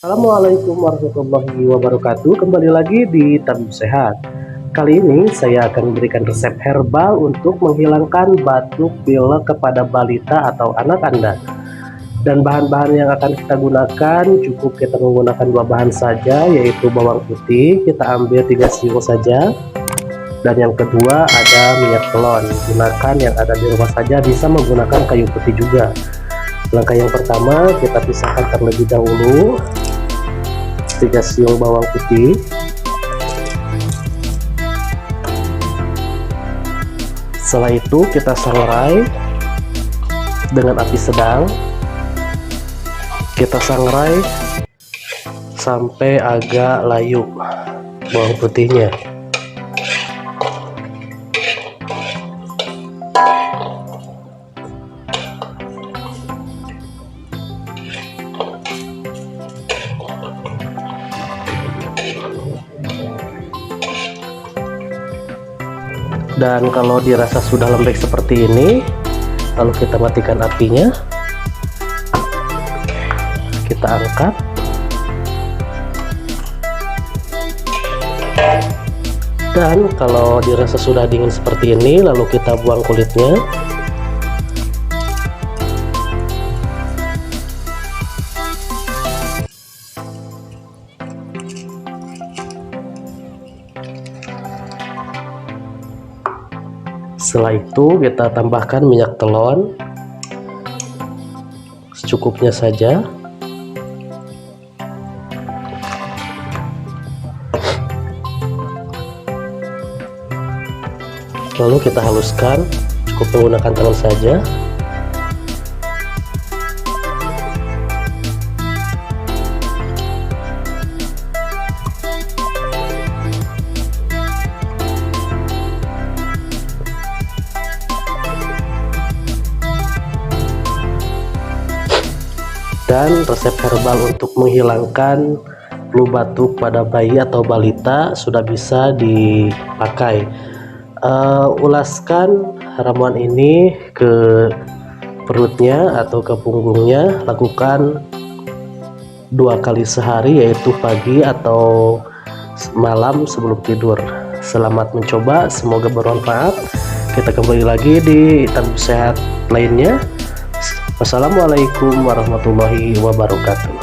Assalamualaikum warahmatullahi wabarakatuh. Kembali lagi di Tabib Sehat. Kali ini saya akan memberikan resep herbal untuk menghilangkan batuk pilek kepada balita atau anak Anda. Dan bahan-bahan yang akan kita gunakan, cukup kita menggunakan dua bahan saja, yaitu bawang putih. Kita ambil 3 siung saja. Dan yang kedua ada minyak telon. Gunakan yang ada di rumah saja, bisa menggunakan kayu putih juga. Langkah yang pertama, kita pisahkan terlebih dahulu 3 siung bawang putih. Setelah itu kita sangrai dengan api sedang. Kita sangrai sampai agak layu bawang putihnya. Dan kalau dirasa sudah lembek seperti ini, lalu kita matikan apinya, kita angkat, dan kalau dirasa sudah dingin seperti ini, lalu kita buang kulitnya. Setelah itu kita tambahkan minyak telon secukupnya saja. Lalu kita haluskan, cukup menggunakan tangan saja. Dan resep herbal untuk menghilangkan flu batuk pada bayi atau balita sudah bisa dipakai. Ulaskan ramuan ini ke perutnya atau ke punggungnya. Lakukan 2 kali sehari, yaitu pagi atau malam sebelum tidur. Selamat mencoba, semoga bermanfaat. Kita kembali lagi di Tabib Sehat lainnya. Wassalamualaikum warahmatullahi wabarakatuh.